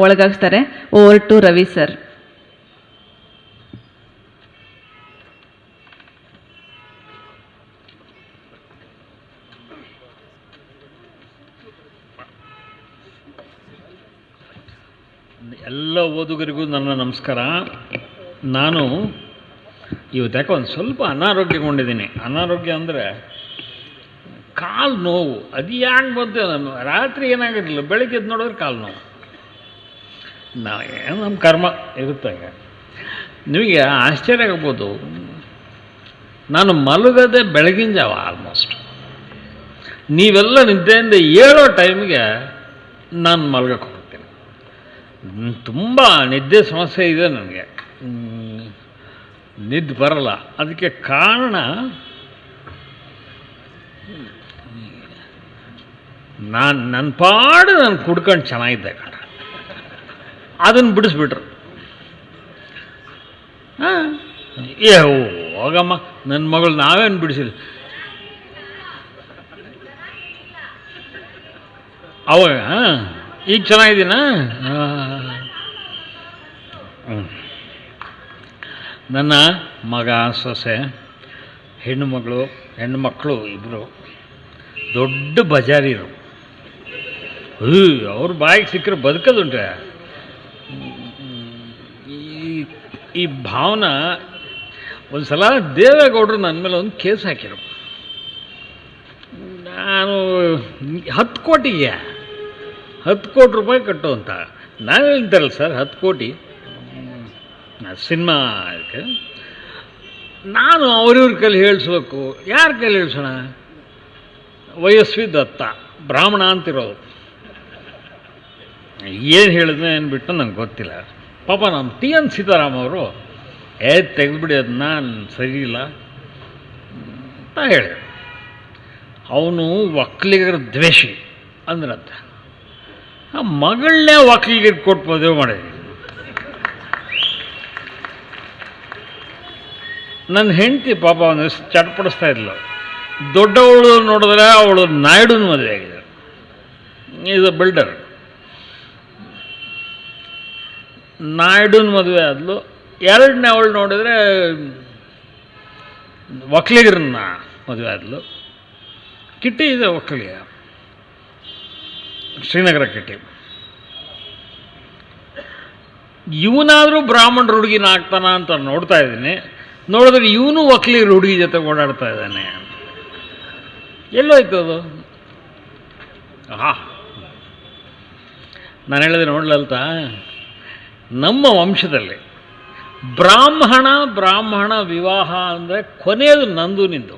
ಒಳಗಾಗ್ತಾರೆ. Over to Ravi sir. ಎಲ್ಲ ಓದುಗರಿಗೂ ನನ್ನ ನಮಸ್ಕಾರ. ನಾನು ಇವತ್ತು ಯಾಕೆ ಒಂದು ಸ್ವಲ್ಪ ಅನಾರೋಗ್ಯಗೊಂಡಿದ್ದೀನಿ. ಅನಾರೋಗ್ಯ ಅಂದರೆ ಕಾಲು ನೋವು. ಅದು ಯಾಕೆ ಬಂತು, ನಾನು ರಾತ್ರಿ ಏನಾಗಿರಲಿಲ್ಲ, ಬೆಳಗ್ಗೆ ಎದ್ದು ನೋಡಿದ್ರೆ ಕಾಲು ನೋವು. ಏನು ನಮ್ಮ ಕರ್ಮ ಇರುತ್ತೆ. ನಿಮಗೆ ಆಶ್ಚರ್ಯ ಆಗ್ಬೋದು, ನಾನು ಮಲಗದೆ ಬೆಳಗಿನ ಜಾವ ಆಲ್ಮೋಸ್ಟ್. ನೀವೆಲ್ಲ ನಿದ್ದೆಯಿಂದ ಏಳೋ ಟೈಮಿಗೆ ನಾನು ಮಲಗಕ್ಕೆ ಹೋಗ್ತೀನಿ. ತುಂಬ ನಿದ್ದೆ ಸಮಸ್ಯೆ ಇದೆ ನನಗೆ, ನಿದ್ದೆ ಬರಲ್ಲ. ಅದಕ್ಕೆ ಕಾರಣ ನನ್ನ ಪಾಡು ನಾನು ಕುಡ್ಕೊಂಡು ಚೆನ್ನಾಗಿದ್ದೆ ಕಾರಣ. ಅದನ್ನು ಬಿಡಿಸ್ಬಿಟ್ರು. ಹೋಗಮ್ಮ, ನನ್ನ ಮಗಳು ನಾವೇನು ಬಿಡಿಸಿಲ್ಲ. ಅವಾಗ ಈಗ ಚೆನ್ನಾಗಿದ್ದೀನ. ನನ್ನ ಮಗ, ಸೊಸೆ, ಹೆಣ್ಣು ಮಕ್ಕಳು ಇಬ್ಬರು ದೊಡ್ಡ ಬಜಾರಿರು. ಅವ್ರ ಬಾಯಿಗೆ ಸಿಕ್ಕರೆ ಬದುಕೋದುಂಟೆ. ಈ ಭಾವನ ಒಂದು ಸಲ ದೇವೇಗೌಡರು ನನ್ನ ಮೇಲೆ ಒಂದು ಕೇಸ್ ಹಾಕಿರು. ನಾನು 10 ಕೋಟಿಗೆ 10 ಕೋಟಿ ರೂಪಾಯಿ ಕಟ್ಟು ಅಂತ. ನಾನು ಹೇಳ್ತಾರಲ್ಲ ಸರ್, 10 ಕೋಟಿ ಸಿನಿಮಾ ಅದಕ್ಕೆ ನಾನು ಅವ್ರಿವ್ರ ಕೈಲಿ ಹೇಳಿಸ್ಬೇಕು. ಯಾರ ಕೈಲಿ ಹೇಳಿಸೋಣ? ವಯಸ್ವಿ ದತ್ತ ಬ್ರಾಹ್ಮಣ ಅಂತಿರೋದು. ಏನು ಹೇಳಿದ್ನೋ ಏನು ಬಿಟ್ಟು ನಂಗೆ ಗೊತ್ತಿಲ್ಲ. ಪಾಪ ನಮ್ಮ TN ಸೀತಾರಾಮ್ ಅವರು ತೆಗೆದುಬಿಡಿ, ಅದು ನಾನು ಸರಿ ಇಲ್ಲ ಅಂತ ಹೇಳಿದೆ. ಅವನು ಒಕ್ಕಲಿಗರ ದ್ವೇಷಿ ಅಂದ್ರಂತ. ಆ ಮಗಳನ್ನೇ ಒಕ್ಕಲಿಗರಿಗೆ ಕೊಟ್ಟು ಮದುವೆ ಮಾಡಿದ್ವಿ. ನನ್ನ ಹೆಂಡತಿ ಪಾಪ ಅವನು ಚಟ್ಪಡಿಸ್ತಾ ಇದ್ಲು. ದೊಡ್ಡವಳು ನೋಡಿದ್ರೆ ಅವಳು ನಾಯ್ಡುನ ಮದುವೆ ಆಗಿದೆ. Is a builder. ನಾಯ್ಡುನ ಮದುವೆ ಆದ್ಲು. ಎರಡನೇ ಅವಳು ನೋಡಿದ್ರೆ ಒಕ್ಕಲಿಗರನ್ನ ಮದುವೆ ಆದ್ಲು. ಕಿಟ್ಟಿ ಇದೆ ಒಕ್ಕಲಿಗ, ಶ್ರೀನಗರ ಕಿಟ್ಟಿ. ಇವನಾದರೂ ಬ್ರಾಹ್ಮಣರ ಹುಡುಗಿನ ಆಗ್ತಾನ ಅಂತ ನೋಡ್ತಾ ಇದ್ದೀನಿ. ನೋಡಿದ್ರೆ ಇವನು ಒಕ್ಕಲಿಗರ ಹುಡುಗಿ ಜೊತೆ ಓಡಾಡ್ತಾ ಇದ್ದಾನೆ. ಎಲ್ಲೋಯ್ತು ಅದು? ನಾನು ಹೇಳಿದೆ ನೋಡ್ಲಲ್ತಾ, ನಮ್ಮ ವಂಶದಲ್ಲಿ ಬ್ರಾಹ್ಮಣ ವಿವಾಹ ಅಂದರೆ ಕೊನೆಯದು ನಂದು ನಿಂದು.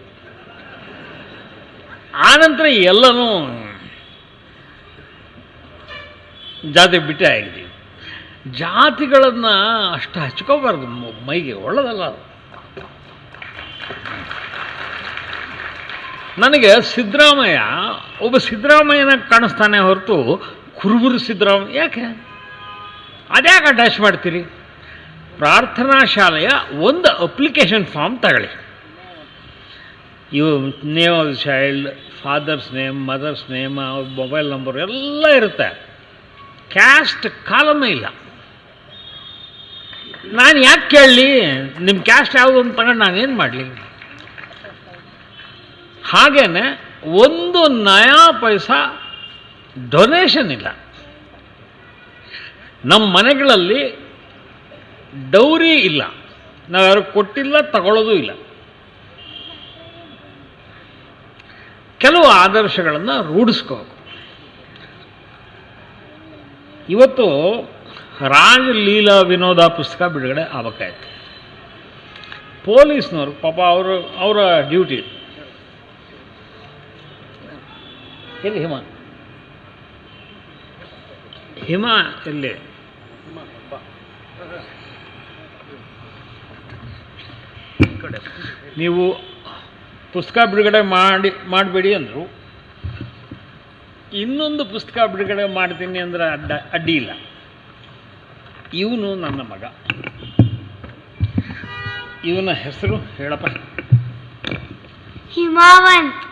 ಆನಂತರ ಎಲ್ಲನೂ ಜಾತಿ ಬಿಟ್ಟೆ ಆಗಿದ್ದೀವಿ. ಜಾತಿಗಳನ್ನು ಅಷ್ಟು ಹಚ್ಕೋಬಾರ್ದು ಮೈಗೆ, ಒಳ್ಳೆದಲ್ಲ ಅದು. ನನಗೆ ಸಿದ್ದರಾಮಯ್ಯ ಒಬ್ಬ ಸಿದ್ದರಾಮಯ್ಯನ ಕಾಣಿಸ್ತಾನೆ ಹೊರತು ಕುರುಬರು ಸಿದ್ದರಾಮಯ್ಯ ಯಾಕೆ? ಅದ್ಯಾಕೆ ಅಟ್ಯಾಚ್ ಮಾಡ್ತೀರಿ? ಪ್ರಾರ್ಥನಾ ಶಾಲೆಯ ಒಂದು ಅಪ್ಲಿಕೇಶನ್ ಫಾರ್ಮ್ ತಗೊಳ್ಳಿ. ಇವು name of the child, father's name, mother's name, mobile number ಎಲ್ಲ ಇರುತ್ತೆ. ಕ್ಯಾಸ್ಟ್ ಕಾಲಮೇ ಇಲ್ಲ. ನಾನು ಯಾಕೆ ಕೇಳಲಿ? ನಿಮ್ಮ ಕ್ಯಾಸ್ಟ್ ಯಾವುದು ಅಂತ ತಗೊಂಡು ನಾನೇನು ಮಾಡಲಿ? ಹಾಗೇನೆ ಒಂದು ನಯಾ ಪೈಸಾ ಡೊನೇಷನ್ ಇಲ್ಲ. ನಮ್ಮ ಮನೆಗಳಲ್ಲಿ ಡೌರಿ ಇಲ್ಲ, ನಾವ್ಯಾರು ಕೊಟ್ಟಿಲ್ಲ, ತಗೊಳ್ಳೋದು ಇಲ್ಲ. ಕೆಲವು ಆದರ್ಶಗಳನ್ನು ರೂಢಿಸ್ಕೋಬೇಕು. ಇವತ್ತು ರಾಜಲೀಲಾ ವಿನೋದ ಪುಸ್ತಕ ಬಿಡುಗಡೆ ಆಗಬೇಕಾಯ್ತು. ಪೊಲೀಸ್ನವರು ಪಾಪ ಅವರ ಡ್ಯೂಟಿ. ಎಲ್ಲಿ ಹಿಮ ಎಲ್ಲಿ? ನೀವು ಪುಸ್ತಕ ಬಿಡುಗಡೆ ಮಾಡಬೇಡಿ ಅಂದರು. ಇನ್ನೊಂದು ಪುಸ್ತಕ ಬಿಡುಗಡೆ ಮಾಡ್ತೀನಿ ಅಂದ್ರೆ ಅಡ್ಡಿ ಇಲ್ಲ. ಇವನು ನನ್ನ ಮಗ. ಇವನ ಹೆಸರು ಹೇಳಪ್ಪ. ಹಿಮವಂತ್.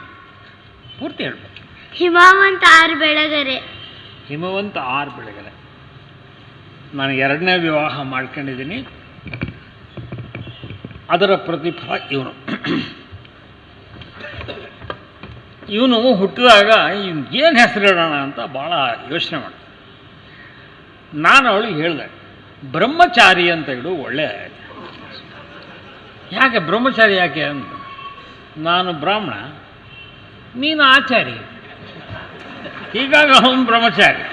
ಪೂರ್ತಿ ಹೇಳ್ಬೇಕು. ಹಿಮವಂತ್ ಆರ್ ಬೆಳಗೆರೆ. ಹಿಮವಂತ ಆರ್ ಬೆಳಗೆರೆ. ನಾನು 2ನೇ ವಿವಾಹ ಮಾಡ್ಕೊಂಡಿದ್ದೀನಿ. ಅದರ ಪ್ರತಿಫಲ ಇವನು ಹುಟ್ಟಿದಾಗ ಏನು ಹೆಸರಿಡೋಣ ಅಂತ ಭಾಳ ಯೋಚನೆ ಮಾಡಿದೆ. ನಾನು ಅವಳಿಗೆ ಹೇಳಿದೆ, ಬ್ರಹ್ಮಚಾರಿ ಅಂತ ಇಡು, ಒಳ್ಳೆ. ಯಾಕೆ ಬ್ರಹ್ಮಚಾರಿ ಯಾಕೆ ಅಂತ, ನಾನು ಬ್ರಾಹ್ಮಣ, ನೀನು ಆಚಾರಿ, ಹೀಗಾಗಿ ಅವನು ಬ್ರಹ್ಮಚಾರಿ.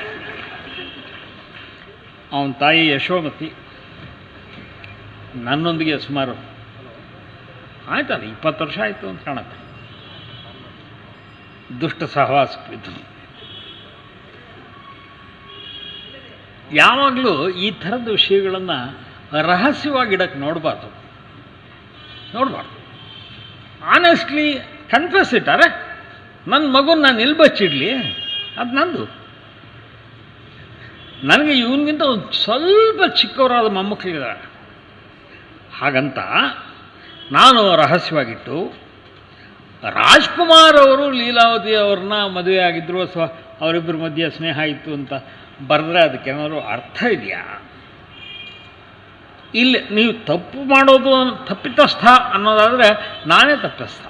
ಅವನ ತಾಯಿ ಯಶೋಮತಿ ನನ್ನೊಂದಿಗೆ ಸುಮಾರು ಆಯ್ತಲ್ಲ 20 ವರ್ಷ ಆಯಿತು ಅಂತ ಕಾಣುತ್ತೆ. ದುಷ್ಟ ಸಹವಾಸಕ್ಕಿದ್ದು. ಯಾವಾಗಲೂ ಈ ಥರದ ವಿಷಯಗಳನ್ನು ರಹಸ್ಯವಾಗಿಡಕ್ಕೆ ನೋಡಬಾರ್ದು. ಆನೆಸ್ಟ್ಲಿ ಕನ್ಫೆಸ್ ಇಟ್ಟಾರೆ, ನನ್ನ ಮಗುನ ನಾನು ಎಲ್ಲಿ ಬಚ್ಚಿಡ್ಲಿ, ಅದು ನಂದು. ನನಗೆ ಇವನಿಗಿಂತ ಒಂದು ಸ್ವಲ್ಪ ಚಿಕ್ಕವರಾದ ಮೊಮ್ಮಕ್ಕಳಿದ್ದಾರೆ. ಹಾಗಂತ ನಾನು ರಹಸ್ಯವಾಗಿಟ್ಟು, ರಾಜ್ಕುಮಾರ್ ಅವರು ಲೀಲಾವತಿ ಅವ್ರನ್ನ ಮದುವೆ ಆಗಿದ್ದರು ಅಥವಾ ಅವರಿಬ್ಬರ ಮಧ್ಯೆ ಸ್ನೇಹ ಇತ್ತು ಅಂತ ಬರೆದ್ರೆ ಅದಕ್ಕೇನಾದ್ರು ಅರ್ಥ ಇದೆಯಾ? ಇಲ್ಲಿ ನೀವು ತಪ್ಪು ಮಾಡೋದು ತಪ್ಪಿತಸ್ಥ ಅನ್ನೋದಾದರೆ ನಾನೇ ತಪ್ಪಿಸ್ಥ.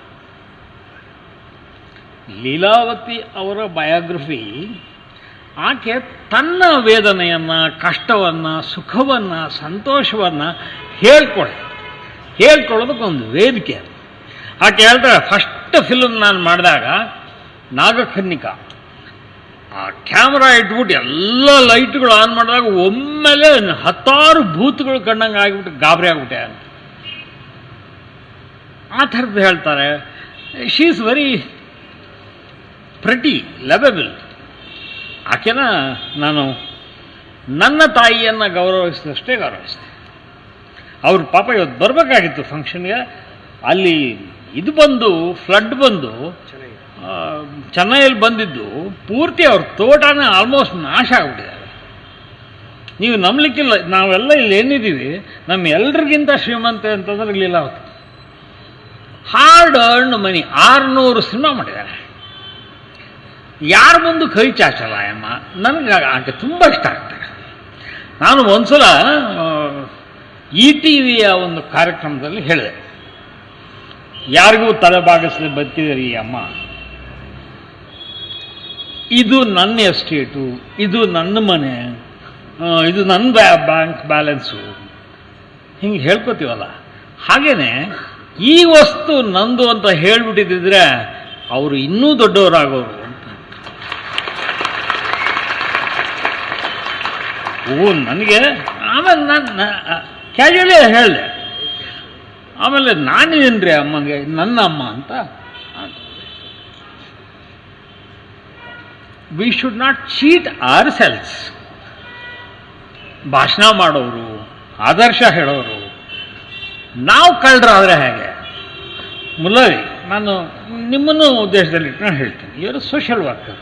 ಲೀಲಾವತಿ ಅವರ ಬಯೋಗ್ರಫಿ, ಆಕೆ ತನ್ನ ವೇದನೆಯನ್ನು, ಕಷ್ಟವನ್ನು, ಸುಖವನ್ನು, ಸಂತೋಷವನ್ನು ಹೇಳ್ಕೊಳ್ಳೋದಕ್ಕೊಂದು ವೇದಿಕೆ. ಆಕೆ ಹೇಳ್ತಾರೆ, ಫಸ್ಟ್ ಫಿಲ್ಮ್ ನಾನು ಮಾಡಿದಾಗ ನಾಗಕನ್ನಿಕಾ, ಆ ಕ್ಯಾಮ್ರಾ ಇಟ್ಬಿಟ್ಟು ಎಲ್ಲ ಲೈಟ್ಗಳು ಆನ್ ಮಾಡಿದಾಗ ಒಮ್ಮೆಲೆ 10 ಭೂತಗಳು ಕಂಡಂಗೆ ಆಗಿಬಿಟ್ಟು ಗಾಬರಿ ಆಗಿಬಿಟ್ಟೆ ಅಂತ. ಆ ಥರದ್ದು ಹೇಳ್ತಾರೆ. She is very pretty, lovable. ಆಕೆನ ನಾನು ನನ್ನ ತಾಯಿಯನ್ನು ಗೌರವಿಸಿದಷ್ಟೇ ಗೌರವಿಸಿದೆ. ಅವ್ರ ಪಾಪ ಇವತ್ತು ಬರಬೇಕಾಗಿತ್ತು ಫಂಕ್ಷನ್ಗೆ. ಅಲ್ಲಿ ಇದು ಬಂದು ಫ್ಲಡ್ ಬಂದು ಚೆನ್ನೈಯಲ್ಲಿ ಬಂದಿದ್ದು ಪೂರ್ತಿ ಅವ್ರ ತೋಟನೇ ಆಲ್ಮೋಸ್ಟ್ ನಾಶ ಆಗಿಬಿಟ್ಟಿದ್ದಾರೆ. ನೀವು ನಂಬಲಿಕ್ಕಿಲ್ಲ, ನಾವೆಲ್ಲ ಇಲ್ಲಿ ಏನಿದ್ದೀವಿ ನಮ್ಮ ಎಲ್ರಿಗಿಂತ ಶ್ರೀಮಂತೆ ಅಂತಂದ್ರೆ ಲೀಲಾವತಿ. ಹಾರ್ಡ್ ಅರ್ನ್ಡ್ ಮನಿ, 600 ಸಿನಿಮಾ ಮಾಡಿದ್ದಾರೆ. ಯಾರ ಮುಂದೆ ಕೈ ಚಾಚಲ್ಲ ಅಮ್ಮ. ನನಗೆ ಆಕೆ ತುಂಬ ಇಷ್ಟ ಆಗ್ತಾರೆ. ನಾನು ಒಂದ್ಸಲ ETVಯ ಒಂದು ಕಾರ್ಯಕ್ರಮದಲ್ಲಿ ಹೇಳಿದೆ, ಯಾರಿಗೂ ತಲೆ ಬಾಗಿಸಲಿ ಬದುಕಿದ್ದೀರಿ ಅಮ್ಮ, ಇದು ನನ್ನ ಎಸ್ಟೇಟು, ಇದು ನನ್ನ ಮನೆ, ಇದು ನನ್ನ ಬ್ಯಾಂಕ್ ಬ್ಯಾಲೆನ್ಸು, ಹಿಂಗೆ ಹೇಳ್ಕೊತೀವಲ್ಲ, ಹಾಗೇನೆ ಈ ವಸ್ತು ನಂದು ಅಂತ ಹೇಳ್ಬಿಟ್ಟಿದ್ದಿದ್ರೆ ಅವರು ಇನ್ನೂ ದೊಡ್ಡವರಾಗೋರು ಅಂತ. ನನಗೆ ಆಮೇಲೆ ನಾನು ಕ್ಯಾಜುವಲಿ ಹೇಳಿದೆ. ಆಮೇಲೆ ನಾನಿದೇನ್ರಿ ಅಮ್ಮಗೆ, ನನ್ನ ಅಮ್ಮ ಅಂತ. We should not cheat ourselves. ಭಾಷಣ ಮಾಡೋರು, ಆದರ್ಶ ಹೇಳೋರು, ನಾವು ಕಳ್ಳರಾದರೆ ಹೇಗೆ? ಮುಲ್ಲರಿ, ನಾನು ನಿಮ್ಮನ್ನು ಉದ್ದೇಶದಲ್ಲಿ ಇಟ್ಕೊಂಡು ಹೇಳ್ತೀನಿ, ಇವರು social worker,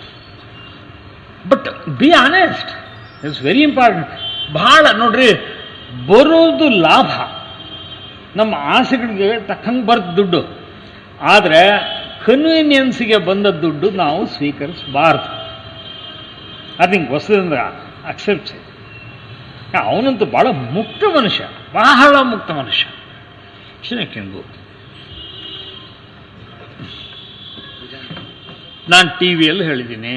but be honest, it's very important. ಭಾಳ ನೋಡ್ರಿ, ಬರೋದು ಲಾಭ, ನಮ್ಮ ಆಸೆಗಳಿಗೆ ತಕ್ಕಂಗೆ ಬರ್ದು ದುಡ್ಡು. ಆದರೆ ಕನ್ವೀನಿಯನ್ಸಿಗೆ ಬಂದ ದುಡ್ಡು ನಾವು ಸ್ವೀಕರಿಸಬಾರ್ದು. ಅದು ಹಿಂಗೆ ಹೊಸದಿಂದ ಅಕ್ಸೆಪ್ಟ್ಸ್. ಅವನಂತೂ ಭಾಳ ಮುಕ್ತ ಮನುಷ್ಯ, ಬಹಳ ಮುಕ್ತ ಮನುಷ್ಯ. ಚಿನ್ನಕ್ಕೆಂದು ನಾನು TVಯಲ್ಲಿ ಹೇಳಿದ್ದೀನಿ,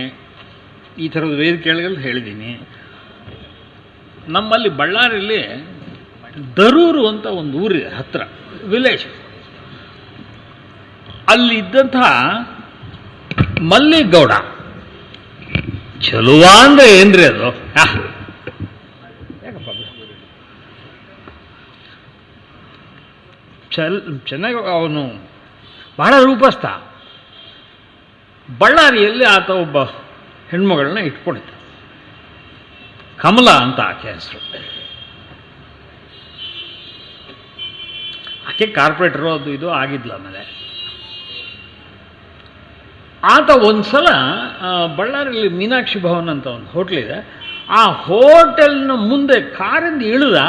ಈ ಥರದ ವೇದಿಕೆಗಳಲ್ಲಿ ಹೇಳಿದ್ದೀನಿ. ನಮ್ಮಲ್ಲಿ ಬಳ್ಳಾರಿಯಲ್ಲಿ ದರೂರು ಅಂತ ಒಂದು ಊರಿದೆ, ಹತ್ರ ವಿಲೇಜ್. ಅಲ್ಲಿದ್ದಂತಹ ಮಲ್ಲಿಗೌಡ, ಚಲುವ ಅಂದರೆ ಏನ್ರಿ ಅದು, ಯಾಕಪ್ಪ ಚೆನ್ನಾಗಿ ಅವನು ಬಹಳ ರೂಪಸ್ಥ. ಬಳ್ಳಾರಿಯಲ್ಲಿ ಆತ ಒಬ್ಬ ಹೆಣ್ಮಗಳನ್ನ ಇಟ್ಕೊಂಡಿದ್ದ, ಕಮಲಾ ಅಂತ ಆಕೆ ಹೆಸರು. ಆಕೆ ಕಾರ್ಪೊರೇಟರು ಅದು ಇದು ಆಗಿದ್ಲು. ಆಮೇಲೆ ಆತ ಒಂದು ಸಲ ಬಳ್ಳಾರಿಯಲ್ಲಿ ಮೀನಾಕ್ಷಿ ಭವನ್ ಅಂತ ಒಂದು ಹೋಟ್ಲಿದೆ, ಆ ಹೋಟೆಲ್ನ ಮುಂದೆ ಕಾರಿಂದ ಇಳಿದ,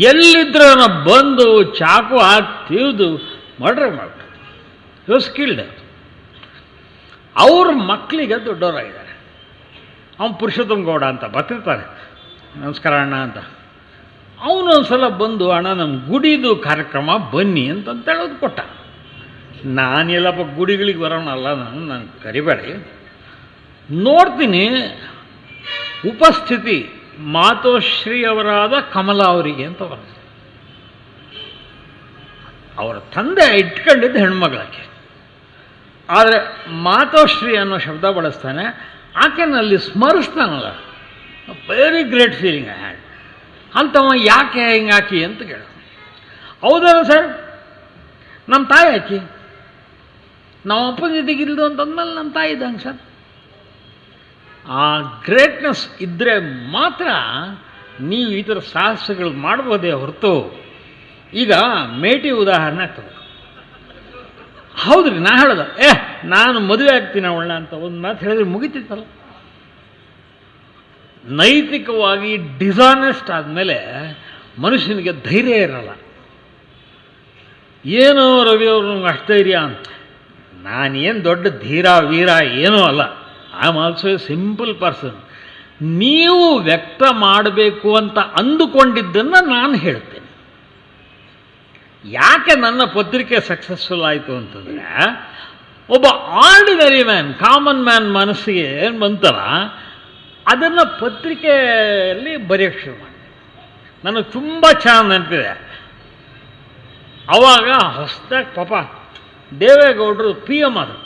ಎಲ್ಲಿದ್ರೆ ಬಂದು ಚಾಕು ಹಾಕಿ ತಿವಿದು ಮರ್ಡರ್ ಮಾಡ್ಬಿಟ್ಟು. Was killed. ಅವ್ರ ಮಕ್ಕಳಿಗೆ ದೊಡ್ಡವರಾಗಿದ್ದಾರೆ. ಅವನು ಪುರುಷೋತ್ತಮ ಗೌಡ ಅಂತ ಬರ್ತಿರ್ತಾರೆ. ನಮಸ್ಕಾರ ಅಣ್ಣ ಅಂತ. ಅವನು ಒಂದ್ಸಲ ಬಂದು ಅಣ್ಣ ನಮ್ಮ ಗುಡಿದು ಕಾರ್ಯಕ್ರಮ ಬನ್ನಿ ಅಂತ ಹೇಳೋದು ಕೊಟ್ಟ. ನಾನೆಲ್ಲಪ್ಪ ಗುಡಿಗಳಿಗೆ ಬರೋಣಲ್ಲ, ನಾನು ಕರಿಬೇಡಿ. ನೋಡ್ತೀನಿ ಉಪಸ್ಥಿತಿ ಮಾತೋಶ್ರೀ ಅವರಾದ ಕಮಲಾ ಅವರಿಗೆ ಅಂತ ಬರ್ತದೆ. ಅವರ ತಂದೆ ಇಟ್ಕೊಂಡಿದ್ದು ಹೆಣ್ಮಗಳಾಕೆ, ಆದರೆ ಮಾತೋಶ್ರೀ ಅನ್ನೋ ಶಬ್ದ ಬಳಸ್ತಾನೆ. ಆಕೆನಲ್ಲಿ ಸ್ಮರಿಸ್ತಾನಲ್ಲ, very great feeling I had. ಅಂತವ ಯಾಕೆ ಹಿಂಗಾಕಿ ಅಂತ ಕೇಳ. ಹೌದಲ್ಲ ಸರ್, ನಮ್ಮ ತಾಯಿ ಹಾಕಿ, ನಮ್ಮ ಅಪ್ಪನ ಜೊತೆಗಿಲ್ದು ಅಂತಂದ್ಮೇಲೆ ನಮ್ಮ ತಾಯಿ ಇದ್ದಂಗೆ ಸರ್. ಆ ಗ್ರೇಟ್ನೆಸ್ ಇದ್ದರೆ ಮಾತ್ರ ನೀವು ಈ ಥರ ಸಾಹಸಗಳು ಮಾಡ್ಬೋದೇ ಹೊರತು. ಈಗ ಮೇಟಿ ಉದಾಹರಣೆ ಆಗ್ತದೆ. ಹೌದ್ರಿ, ನಾ ಹೇಳೋದ ನಾನು ಮದುವೆ ಆಗ್ತೀನಿ ಅವಳ ಅಂತ ಒಂದು ಮಾತು ಹೇಳಿದ್ರೆ ಮುಗಿತಿತ್ತಲ್ಲ. ನೈತಿಕವಾಗಿ ಡಿಸಾನೆಸ್ಟ್ ಆದಮೇಲೆ ಮನುಷ್ಯನಿಗೆ ಧೈರ್ಯ ಇರಲ್ಲ. ಏನೋ ರವಿ ಅವರು ನಂಗೆ ಅಷ್ಟು ಧೈರ್ಯ ಅಂತ. ನಾನೇನು ದೊಡ್ಡ ಧೀರ ವೀರ ಏನೂ ಅಲ್ಲ. I am also A simple person. ನೀವು ವ್ಯಕ್ತ ಮಾಡಬೇಕು ಅಂತ ಅಂದುಕೊಂಡಿದ್ದನ್ನು ನಾನು ಹೇಳ್ತೇನೆ. ಯಾಕೆ ನನ್ನ ಪತ್ರಿಕೆ ಸಕ್ಸಸ್ಫುಲ್ ಆಯಿತು ಅಂತಂದರೆ, ಒಬ್ಬ ಆರ್ಡಿನರಿ ಮ್ಯಾನ್, ಕಾಮನ್ ಮ್ಯಾನ್ ಮನಸ್ಸಿಗೆ ಏನು ಬಂತಲ್ಲ, ಅದನ್ನು ಪತ್ರಿಕೆಯಲ್ಲಿ ಬರೆಯೋಕ್ಕೆ ಶುರು ಮಾಡಿದೆ. ನನಗೆ ತುಂಬ ಚೆನ್ನಾಗಿ ನೆನಪಿದೆ. ಆವಾಗ ಹೊಸದಾಗಿ ಪಾಪ ದೇವೇಗೌಡರು PM ಆದರು,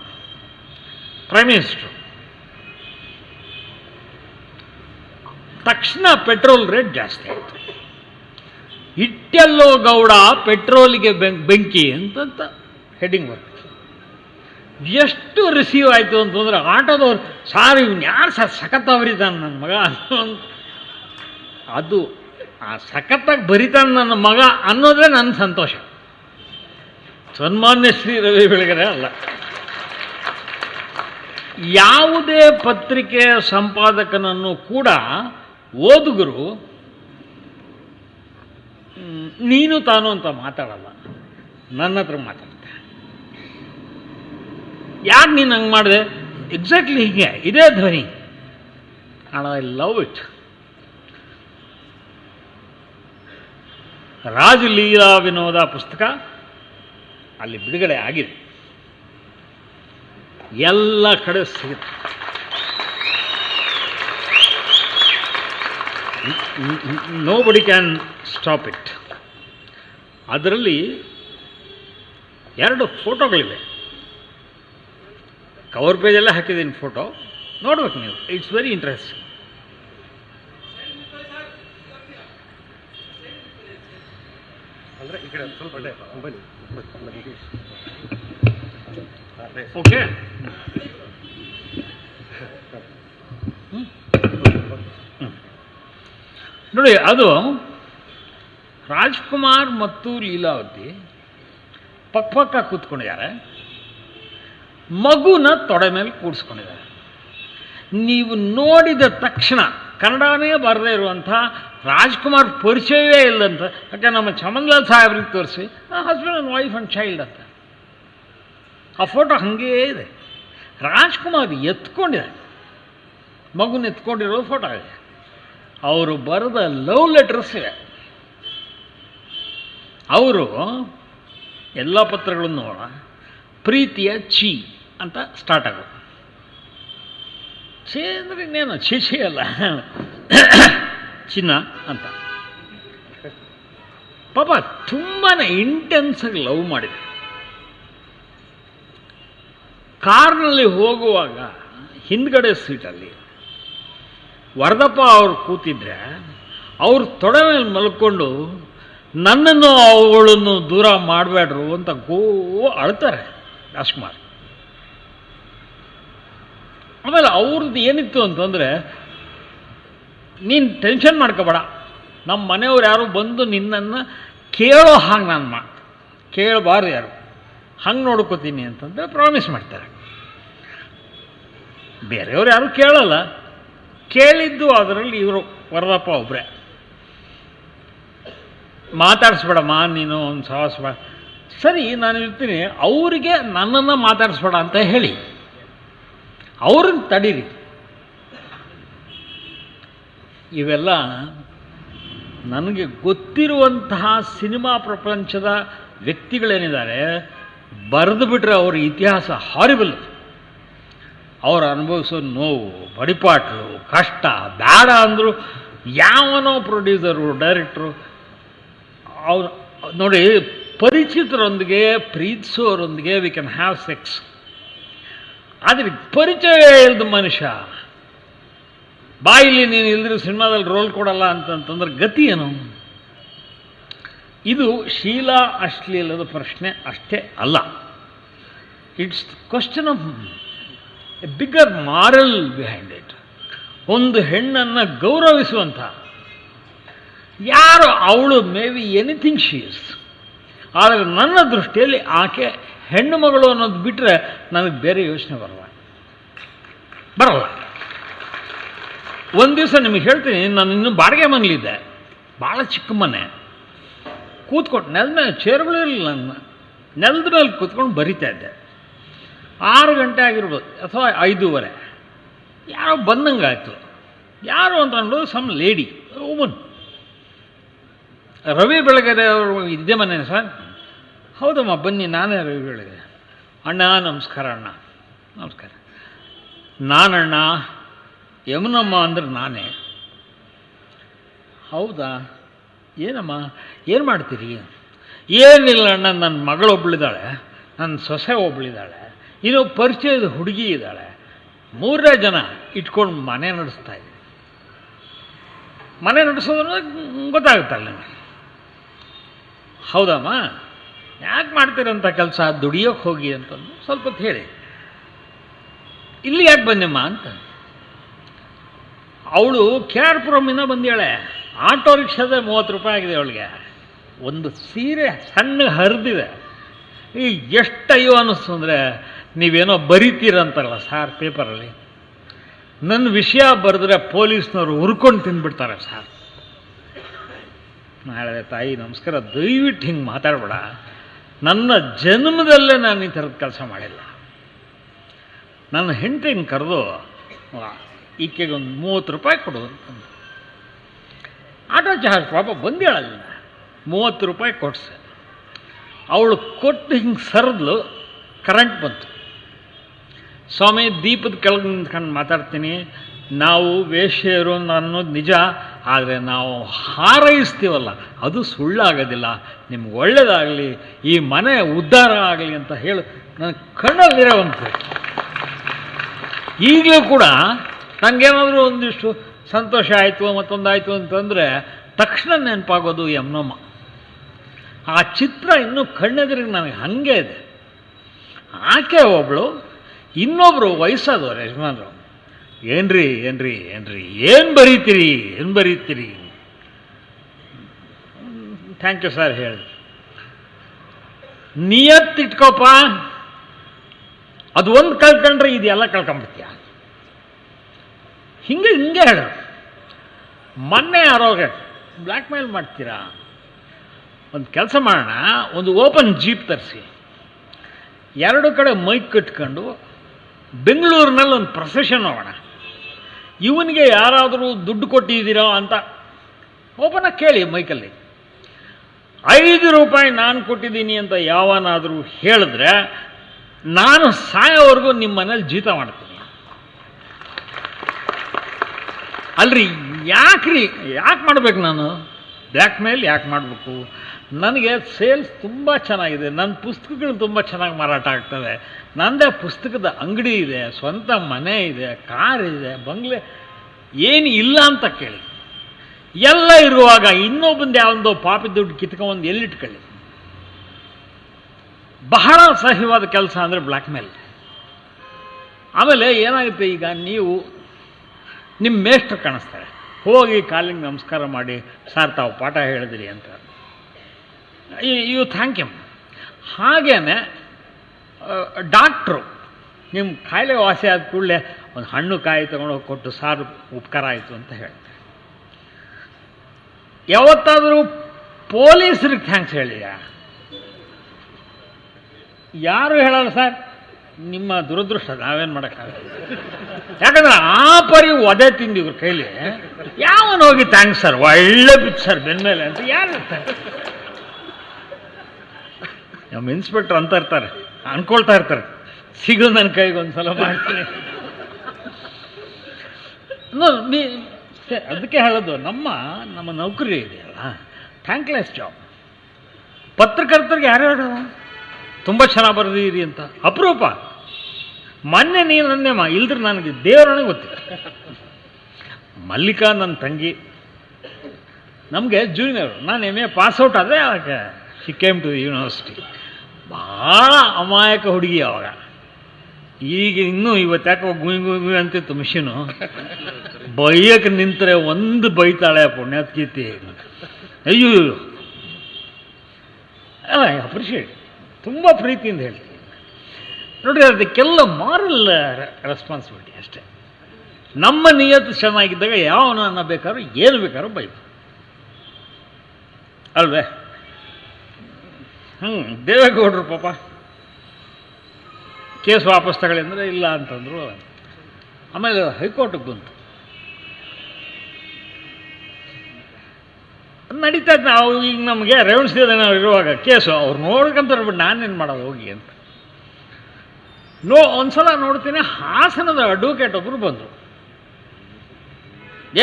ಪ್ರೈಮ್ ಮಿನಿಸ್ಟ್ರು. ತಕ್ಷಣ ಪೆಟ್ರೋಲ್ ರೇಟ್ ಜಾಸ್ತಿ ಆಯಿತು. ಇಟ್ಟೆಲ್ಲೋ ಗೌಡ ಪೆಟ್ರೋಲಿಗೆ ಬೆಂಕಿ ಅಂತ ಹೆಡ್ಡಿಂಗ್ ಬರ್ತದೆ. ಎಷ್ಟು ರಿಸೀವ್ ಆಯಿತು ಅಂತಂದ್ರೆ ಆಟೋದವ್ರು, ಸಾರ್ ಇವ್ನು ಯಾರು ಸರ್ ಸಖತ್ ಬರಿತಾನೆ ನನ್ನ ಮಗ ಅದು ಆ ಸಖತ್ತಾಗಿ ಬರಿತಾನೆ ನನ್ನ ಮಗ ಅನ್ನೋದೇ ನನ್ನ ಸಂತೋಷ. ಸನ್ಮಾನ್ಯ ಶ್ರೀ ರವಿ ಬೆಳಗೆರೆ ಅಲ್ಲ. ಯಾವುದೇ ಪತ್ರಿಕೆಯ ಸಂಪಾದಕನನ್ನು ಕೂಡ ಓದುಗರು ನೀನು ತಾನು ಅಂತ ಮಾತಾಡಲ್ಲ, ನನ್ನ ಹತ್ರ ಮಾತಾಡ್ತಾರೆ. ಯಾಕೆ ನೀನು ಹಂಗೆ ಮಾಡಿದೆ? ಎಕ್ಸಾಕ್ಟ್ಲಿ ಹೀಗೆ, ಇದೇ ಧ್ವನಿ. I love it. Rajaleela Vinoda ಪುಸ್ತಕ ಅಲ್ಲಿ ಬಿಡುಗಡೆ ಆಗಿದೆ, ಎಲ್ಲ ಕಡೆ ಸಿಗುತ್ತೆ. Nobody can stop it. ಅದರಲ್ಲಿ 2 ಫೋಟೋಗಳಿವೆ. ಕವರ್ ಪೇಜೆಲ್ಲ ಹಾಕಿದ್ದೀನಿ ಫೋಟೋ, ನೋಡ್ಬೇಕು ನೀವು. It's very interesting. ಓಕೆ, ನೋಡಿ, ಅದು ರಾಜ್ಕುಮಾರ್ ಮತ್ತು ಲೀಲಾವತಿ ಪಕ್ಕ ಕೂತ್ಕೊಂಡಿದ್ದಾರೆ, ಮಗುನ ತೊಡೆ ಮೇಲೆ ಕೂಡಿಸ್ಕೊಂಡಿದ್ದಾರೆ. ನೀವು ನೋಡಿದ ತಕ್ಷಣ ಕನ್ನಡನೇ ಬರದೇ ಇರುವಂಥ ರಾಜ್ಕುಮಾರ್ ಪರಿಚಯವೇ ಇಲ್ಲಂತ. ಯಾಕೆ ನಮ್ಮ ಚಮನ್ಲಾಲ್ ಸಾಹೇಬ್ರಿಗೆ ತೋರಿಸಿ husband and wife and child ಅಂತ. ಆ ಫೋಟೋ ಹಾಗೇ ಇದೆ. ರಾಜ್ಕುಮಾರ್ ಎತ್ಕೊಂಡಿದ್ದಾರೆ, ಮಗುನ ಎತ್ಕೊಂಡಿರೋ ಫೋಟೋ ಇದೆ. ಅವರು ಬರೆದ ಲವ್ ಲೆಟರ್ಸ್ ಇವೆ. ಅವರು ಎಲ್ಲ ಪತ್ರಗಳನ್ನು ನೋಡೋಣ, ಪ್ರೀತಿಯ ಚಿ ಅಂತ ಸ್ಟಾರ್ಟ್ ಆಗೋದು. ಛೇ ಅಂದರೆ ಇನ್ನೇನು ಛೀ ಅಲ್ಲ, ಚಿನ್ನ ಅಂತ. ಪಾಪ ತುಂಬಾ ಇಂಟೆನ್ಸಾಗಿ ಲವ್ ಮಾಡಿದೆ. ಕಾರ್ನಲ್ಲಿ ಹೋಗುವಾಗ ಹಿಂದ್ಗಡೆ ಸೀಟಲ್ಲಿ ವರದಪ್ಪ ಅವರು ಕೂತಿದ್ರೆ ಅವ್ರ ತೊಡೆ ಮೇಲೆ ಮಲ್ಕೊಂಡು ನನ್ನನ್ನು ಅವಳನ್ನು ದೂರ ಮಾಡಬೇಡ್ರು ಅಂತ ಅಳ್ತಾರೆ ರಾಜ್ಕುಮಾರ್. ಆಮೇಲೆ ಅವ್ರದ್ದು ಏನಿತ್ತು ಅಂತಂದರೆ, ನೀನು ಟೆನ್ಷನ್ ಮಾಡ್ಕೋಬೇಡ, ನಮ್ಮ ಮನೆಯವ್ರು ಯಾರು ಬಂದು ನಿನ್ನನ್ನು ಕೇಳೋ ಹಾಗೆ ನಾನು ಕೇಳಬಾರ್ದು ಯಾರು, ಹಂಗೆ ನೋಡ್ಕೋತೀನಿ ಅಂತಂದರೆ ಪ್ರಾಮಿಸ್ ಮಾಡ್ತಾರೆ. ಬೇರೆಯವ್ರು ಯಾರು ಕೇಳಲ್ಲ. ಕೇಳಿದ್ದು ಅದರಲ್ಲಿ ಇವರು ವರದಪ್ಪ ಒಬ್ಬರೇ. ಮಾತಾಡಿಸ್ಬೇಡಮ್ಮ ನೀನು, ಒಂದು ಸಾಹಸಬೇಡ. ಸರಿ, ನಾನು ಇರ್ತೀನಿ, ಅವರಿಗೆ ನನ್ನನ್ನು ಮಾತಾಡಿಸ್ಬೇಡ ಅಂತ ಹೇಳಿ ಅವ್ರನ್ನ ತಡೀರಿ. ಇವೆಲ್ಲ ನನಗೆ ಗೊತ್ತಿರುವಂತಹ ಸಿನಿಮಾ ಪ್ರಪಂಚದ ವ್ಯಕ್ತಿಗಳೇನಿದ್ದಾರೆ ಬರೆದು ಬಿಟ್ರೆ ಅವ್ರ ಇತಿಹಾಸ ಹಾರಿಬಲ್. ಅವ್ರು ಅನುಭವಿಸೋ ನೋವು, ಬಡಿಪಾಟ್ಲು, ಕಷ್ಟ, ಬೇಡ ಅಂದರು ಯಾವನೋ ಪ್ರೊಡ್ಯೂಸರು, ಡೈರೆಕ್ಟ್ರು ಅವ್ರು ನೋಡಿ, ಪರಿಚಿತರೊಂದಿಗೆ ಪ್ರೀತಿಸೋರೊಂದಿಗೆ ವಿ ಕ್ಯಾನ್ ಹ್ಯಾವ್ ಸೆಕ್ಸ್. ಆದರೆ ಪರಿಚಯ ಇಲ್ಲದ ಮನುಷ್ಯ ಬಾಯಿಲಿ ನೀನು ಇಲ್ದ್ರೆ ಸಿನಿಮಾದಲ್ಲಿ ರೋಲ್ ಕೊಡಲ್ಲ ಅಂತಂತಂದ್ರೆ ಗತಿ ಏನು? ಇದು ಶೀಲ ಅಶ್ಲೀಲದ ಪ್ರಶ್ನೆ ಅಷ್ಟೇ ಅಲ್ಲ. It's question of A bigger moral behind it. ಒಂದು ಹೆಣ್ಣನ್ನು ಗೌರವಿಸುವಂಥ ಯಾರು ಅವಳು may be anything she is. ಆದರೆ ನನ್ನ ದೃಷ್ಟಿಯಲ್ಲಿ ಆಕೆ ಹೆಣ್ಣು ಮಗಳು ಅನ್ನೋದು ಬಿಟ್ಟರೆ ನನಗೆ ಬೇರೆ ಯೋಚನೆ ಬರಲ್ಲ. ಒಂದು ದಿವಸ ನಿಮಗೆ ಹೇಳ್ತೀನಿ, ನಾನು ಇನ್ನೂ ಬಾಡಿಗೆ ಮನೇಲಿದ್ದೆ, ಭಾಳ ಚಿಕ್ಕ ಮನೆ. ಕೂತ್ಕೊಂಡು ನೆಲದ ಮೇಲೆ ಚೇರ್ಗಳು ಇರಲಿಲ್ಲ, ನನ್ನ ನೆಲದ ಮೇಲೆ ಕೂತ್ಕೊಂಡು ಬರಿತಾ ಇದ್ದೆ. 6 ಗಂಟೆ ಆಗಿರ್ಬೋದು ಅಥವಾ 5:15. ಯಾರೋ ಬಂದಂಗಾಯ್ತು. ಯಾರು ಅಂತಂದು some lady woman. Ravi Belagere ಅವರು ಇದ್ದೇ ಮನೆ ಸರ್. ಹೌದಮ್ಮ ಬನ್ನಿ, ನಾನೇ ರವಿ ಬೆಳಗೆರೆ. ಅಣ್ಣ ನಮಸ್ಕಾರ. ಅಣ್ಣ ನಮಸ್ಕಾರ. ನಾನಣ್ಣ, ಯಮುನಮ್ಮ ಅಂದ್ರೆ ನಾನೇ. ಹೌದಾ, ಏನಮ್ಮ ಏನು ಮಾಡ್ತೀರಿ? ಏನಿಲ್ಲ ಅಣ್ಣ, ನನ್ನ ಮಗಳೊಬ್ಬಳಿದ್ದಾಳೆ, ನನ್ನ ಸೊಸೆ ಒಬ್ಬಳಿದ್ದಾಳೆ, ಇನ್ನೂ ಪರಿಚಯದ ಹುಡುಗಿ ಇದ್ದಾಳೆ, 3 ಜನ ಇಟ್ಕೊಂಡು ಮನೆ ನಡೆಸ್ತಾ ಇದ್ದೀನಿ. ಮನೆ ನಡೆಸೋದ್ರೆ ಗೊತ್ತಾಗುತ್ತಲ್ಲ ನಿಮಗೆ. ಹೌದಮ್ಮ, ಯಾಕೆ ಮಾಡ್ತೀರಂಥ ಕೆಲಸ? ದುಡಿಯೋಕ್ಕೆ ಹೋಗಿ ಅಂತಂದು ಸ್ವಲ್ಪ ಹೊತ್ತು ಹೇಳಿ. ಇಲ್ಲಿ ಯಾಕೆ ಬಂದೆಮ್ಮ ಅಂತ. ಅವಳು ಕೆ ಆರ್ ಪುರಮಿಂದ ಬಂದೇಳೆ. ಆಟೋ ರಿಕ್ಷಾದ 30 ರೂಪಾಯಿ ಆಗಿದೆ ಅವಳಿಗೆ. ಒಂದು ಸೀರೆ ಸಣ್ಣ ಹರಿದಿದೆ. ಈಗ ಎಷ್ಟು ಅಯ್ಯೋ ಅನ್ನಿಸ್ತು ಅಂದರೆ, ನೀವೇನೋ ಬರಿತೀರಂತಾರಲ್ಲ ಸಾರ್ ಪೇಪರಲ್ಲಿ, ನನ್ನ ವಿಷಯ ಬರೆದ್ರೆ ಪೊಲೀಸ್ನವರು ಹುರ್ಕೊಂಡು ತಿಂದ್ಬಿಡ್ತಾರೆ ಸಾರ್. ನಾನು ಹೇಳಿದೆ, ತಾಯಿ ನಮಸ್ಕಾರ, ದಯವಿಟ್ಟು ಹಿಂಗೆ ಮಾತಾಡಬೇಡ. ನನ್ನ ಜನ್ಮದಲ್ಲೇ ನಾನು ಈ ಥರದ ಕೆಲಸ ಮಾಡಿಲ್ಲ. ನನ್ನ ಹೆಂಡತಿನ ಕರೆದು ಈಕೆಗೆ ಒಂದು 30 ರೂಪಾಯಿ ಕೊಡು ಅಂತಂದು. ಆಟೋ ಚಾರ್ಜ್ ಪಾಪ ಬಂದೇಳಲ್ಲ, 30 ರೂಪಾಯಿ ಕೊಡ್ಸೆ. ಅವಳು ಕೊಟ್ಟು ಹಿಂಗೆ ಸರಿದ್ಲು, ಕರೆಂಟ್ ಬಂತು. ಸ್ವಾಮಿ, ದೀಪದ ಕೆಳಗೆ ನಿಂತ್ಕೊಂಡು ಮಾತಾಡ್ತೀನಿ, ನಾವು ವೇಶ್ಯರು ಅನ್ನೋದು ನಿಜ, ಆದರೆ ನಾವು ಹಾರೈಸ್ತೀವಲ್ಲ ಅದು ಸುಳ್ಳಾಗೋದಿಲ್ಲ. ನಿಮ್ಗೆ ಒಳ್ಳೆಯದಾಗಲಿ, ಈ ಮನೆ ಉದ್ಧಾರ ಆಗಲಿ ಅಂತ ಹೇಳಿ ನನ್ನ ಕಣ್ಣಲ್ಲಿರೋವಂತೆ. ಈಗಲೂ ಕೂಡ ನನಗೇನಾದರೂ ಒಂದಿಷ್ಟು ಸಂತೋಷ ಆಯಿತು, ಮತ್ತೊಂದಾಯಿತು ಅಂತಂದರೆ ತಕ್ಷಣ ನೆನಪಾಗೋದು ಯಮುನಮ್ಮ. ಆ ಚಿತ್ರ ಇನ್ನೂ ಕಣ್ಣೆದುರಿಗೆ ನನಗೆ ಹಾಗೆ ಇದೆ. ಆಕೆ ಒಬ್ಬಳು, ಇನ್ನೊಬ್ಬರು ವಯಸ್ಸಾದವ್ರು ಯಜಮಾನರು. ಏನ್ರಿ ಏನು ಬರೀತೀರಿ? ಥ್ಯಾಂಕ್ ಯು ಸರ್ ಹೇಳಿದ್ರು. ನಿಯತ್ತಿಟ್ಕೋಪ, ಅದು ಒಂದು ಕಳ್ಕೊಂಡ್ರೆ ಇದೆಲ್ಲ ಕಳ್ಕೊಂಬಿಡ್ತೀಯ. ಹಿಂಗೆ ಹೇಳು. ಮೊನ್ನೆ ಯಾರೋಗ ಬ್ಲ್ಯಾಕ್ ಮೇಲ್ ಮಾಡ್ತೀರಾ? ಒಂದು ಕೆಲಸ ಮಾಡೋಣ, ಒಂದು ಓಪನ್ ಜೀಪ್ ತರಿಸಿ, 2 ಕಡೆ ಮೈಕ್ ಕಟ್ಕೊಂಡು ಬೆಂಗಳೂರಿನಲ್ಲಿ ಒಂದು ಪ್ರೊಸೆಷನ್ ಹೋಗೋಣ. ಇವನಿಗೆ ಯಾರಾದರೂ ದುಡ್ಡು ಕೊಟ್ಟಿದ್ದೀರೋ ಅಂತ ಓಪನಾಗಿ ಕೇಳಿ ಮೈಕಲ್ಲಿ. 5 ರೂಪಾಯಿ ನಾನು ಕೊಟ್ಟಿದ್ದೀನಿ ಅಂತ ಯಾವನಾದರೂ ಹೇಳಿದ್ರೆ ನಾನು ಸಾಯೋವರೆಗೂ ನಿಮ್ಮ ಮನೇಲಿ ಜೀತ ಮಾಡ್ತೀನಿ. ಅಲ್ರಿ, ಯಾಕೆ ಮಾಡಬೇಕು ನಾನು ಬ್ಲ್ಯಾಕ್ ಮೇಲ್? ಯಾಕೆ ಮಾಡಬೇಕು? ನನಗೆ ಸೇಲ್ಸ್ ತುಂಬ ಚೆನ್ನಾಗಿದೆ, ನನ್ನ ಪುಸ್ತಕಗಳು ತುಂಬ ಚೆನ್ನಾಗಿ ಮಾರಾಟ ಆಗ್ತವೆ, ನನ್ನದೇ ಪುಸ್ತಕದ ಅಂಗಡಿ ಇದೆ, ಸ್ವಂತ ಮನೆ ಇದೆ, ಕಾರ್ ಇದೆ, ಬಂಗ್ಲೆ, ಏನು ಇಲ್ಲ ಅಂತ ಕೇಳಿ. ಎಲ್ಲ ಇರುವಾಗ ಇನ್ನೊಬ್ಬಂದು ಯಾವುದೋ ಪಾಪಿ ದುಡ್ಡು ಕಿತ್ಕೊಂಡು ಎಲ್ಲಿಟ್ಕೊಳ್ಳಿ. ಬಹಳ ಸಹ್ಯವಾದ ಕೆಲಸ ಅಂದರೆ ಬ್ಲ್ಯಾಕ್ ಮೇಲ್. ಆಮೇಲೆ ಏನಾಗುತ್ತೆ, ಈಗ ನೀವು ನಿಮ್ಮ ಮೇಷ್ಟ್ರು ಕಾಣಿಸ್ತಾರೆ, ಹೋಗಿ ಕಾಲಿಗೆ ನಮಸ್ಕಾರ ಮಾಡಿ, ಸಾರ್ ತಾವು ಪಾಠ ಹೇಳಿದ್ರಿ ಅಂತ ಯು ಥ್ಯಾಂಕ್ ಯು. ಹಾಗೇನೆ ಡಾಕ್ಟ್ರು ನಿಮ್ಮ ಕಾಯಿಲೆ ವಾಸಿ ಆದ ಕೂಡಲೇ ಒಂದು ಹಣ್ಣು ಕಾಯಿ ತೊಗೊಂಡೋಗಿ ಕೊಟ್ಟು, ಸಾರು ಉಪಕಾರ ಆಯಿತು ಅಂತ ಹೇಳ್ತಾರೆ. ಯಾವತ್ತಾದರೂ ಪೊಲೀಸರಿಗೆ ಥ್ಯಾಂಕ್ಸ್ ಹೇಳಿಯಾ? ಯಾರು ಹೇಳಲ್ಲ ಸರ್. ನಿಮ್ಮ ದುರದೃಷ್ಟ, ನಾವೇನು ಮಾಡೋಕ್ಕಾಗಲ್ಲ. ಯಾಕಂದ್ರೆ ಆ ಪರಿ ಒದೆ ತಿಂದು ಇವ್ರ ಕೈಲಿ ಯಾವನು ಹೋಗಿ ಥ್ಯಾಂಕ್ಸ್ ಸರ್, ಒಳ್ಳೆ ಬಿತ್ತು ಸರ್ ಬೆನ್ಮೇಲೆ ಅಂತ ಯಾರು ಇರ್ತಾರೆ? ನಮ್ಮ ಇನ್ಸ್ಪೆಕ್ಟರ್ ಅಂತ ಇರ್ತಾರೆ, ಅನ್ಕೊಳ್ತಾ ಇರ್ತಾರೆ, ಸಿಗೋದು ನನ್ನ ಕೈಗೆ ಒಂದ್ಸಲ ಮಾಡ್ತೀನಿ. ಅದಕ್ಕೆ ಹೇಳೋದು, ನಮ್ಮ ನೌಕರಿ ಇದೆಯಲ್ಲ, ಥ್ಯಾಂಕ್ಲೆಸ್ ಜಾಬ್. ಪತ್ರಕರ್ತರಿಗೆ ಯಾರ್ಯಾರು ತುಂಬ ಚೆನ್ನಾಗಿ ಬರೆದಿರಿ ಅಂತ ಅಪರೂಪ. ಮೊನ್ನೆ ನೀನು ನನ್ನೇಮ್ಮ ಇಲ್ದ್ರೆ ನನಗೆ ದೇವರನೇ ಗೊತ್ತಿಲ್ಲ. ಮಲ್ಲಿಕಾ ನನ್ನ ತಂಗಿ, ನಮಗೆ ಜೂನಿಯರು. ನಾನು MA ಪಾಸ್ಔಟ್ ಆದರೆ ಆಗ ಶಿ ಕೇಮ್ ಟು ಯೂನಿವರ್ಸಿಟಿ. ಭಾಳ ಅಮಾಯಕ ಹುಡುಗಿ ಅವಾಗ. ಈಗ ಇನ್ನೂ ಇವತ್ತಾಕೆ ಗುಯ್ ಅಂತಿತ್ತು ಮಿಷಿನು. ಬೈಯಕ್ಕೆ ನಿಂತರೆ ಒಂದು ಬೈತಾಳೆ ಪುಣ್ಯಾತ್ಕೀರ್ತಿ. ಅಯ್ಯೋ ಅಪ್ರಿಷಿಯೇಟ್, ತುಂಬ ಪ್ರೀತಿಯಿಂದ ಹೇಳ್ತೀನಿ. ನೋಡಿ, ಅದಕ್ಕೆಲ್ಲ ಮಾರಲ್ ರೆಸ್ಪಾನ್ಸಿಬಿಲಿಟಿ ಅಷ್ಟೇ. ನಮ್ಮ ನಿಯತ್ತು ಚೆನ್ನಾಗಿದ್ದಾಗ ಯಾವನನ್ನ ಬೇಕಾದ್ರೂ ಏನು ಬೇಕಾದ್ರೂ ಬೈತು ಅಲ್ವೇ? ದೇವೇಗೌಡರು ಪಾಪ ಕೇಸ್ ವಾಪಸ್ ತಗೊಳ್ಳಿ ಅಂದರೆ ಇಲ್ಲ ಅಂತಂದರು. ಆಮೇಲೆ ಹೈಕೋರ್ಟಿಗೆ ಬಂತು. ನಡೀತಾ ಇತ್ತು. ನಾವು ಈಗ ನಮಗೆ ರೆವೆನ್ಸ್ದೇ ನಾವು ಇರುವಾಗ ಕೇಸು ಅವ್ರು ನೋಡ್ಕೊಂತಾರೆ, ಬಿಟ್ಟು ನಾನೇನು ಮಾಡೋದು ಹೋಗಿ ಅಂತ. ಒಂದ್ಸಲ ನೋಡ್ತೀನಿ, ಹಾಸನದ ಅಡ್ವೊಕೇಟ್ ಒಬ್ಬರು ಬಂದರು.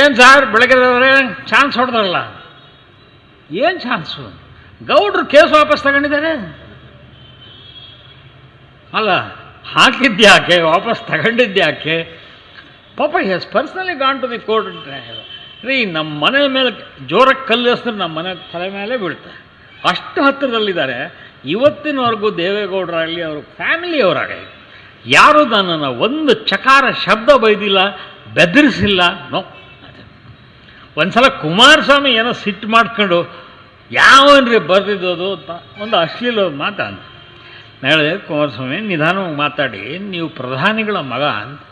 ಏನು ಸಾರ್ ಬೆಳಗ್ಗೆದವ್ರೆ ಚಾನ್ಸ್ ಹೊಡೆದ್ರಲ್ಲ? ಏನು ಚಾನ್ಸು? ಗೌಡ್ರು ಕೇಸ್ ವಾಪಸ್ ತಗೊಂಡಿದ್ದಾರೆ. ಅಲ್ಲ, ಹಾಕಿದ್ಯಾಕೆ, ವಾಪಸ್ ತಗೊಂಡಿದ್ಯಾಕೆ? ಪಾಪ has personally gone to the court. ರೀ, ನಮ್ಮ ಮನೆ ಮೇಲೆ ಜೋರಕ್ಕೆ ಕಲ್ಲು ಎಸ್ದ್ರೆ ನಮ್ಮ ಮನೆ ತಲೆ ಮೇಲೆ ಬೀಳ್ತಾರೆ. ಅಷ್ಟು ಹತ್ತಿರದಲ್ಲಿದ್ದಾರೆ. ಇವತ್ತಿನವರೆಗೂ ದೇವೇಗೌಡರಾಗಲಿ ಅವ್ರ ಫ್ಯಾಮಿಲಿಯವರಾಗಲಿ ಯಾರೂ ನನ್ನನ್ನು ಒಂದು ಚಕಾರ ಶಬ್ದ ಬೈದಿಲ್ಲ, ಬೆದರಿಸಿಲ್ಲ. ನೋ. ಒಂದು ಸಲ ಕುಮಾರಸ್ವಾಮಿ ಏನೋ ಸಿಟ್ಟು ಮಾಡ್ಕೊಂಡು ಯಾವನ್ರಿ ಬರೆದಿದ್ದೋದು ಅಂತ ಒಂದು ಅಶ್ಲೀಲ ಮಾತ ಅಂತ ಹೇಳಿದೆ. ಕುಮಾರಸ್ವಾಮಿ ನಿಧಾನವಾಗಿ ಮಾತಾಡಿ, ನೀವು ಪ್ರಧಾನಿಗಳ ಮಗ ಅಂತ.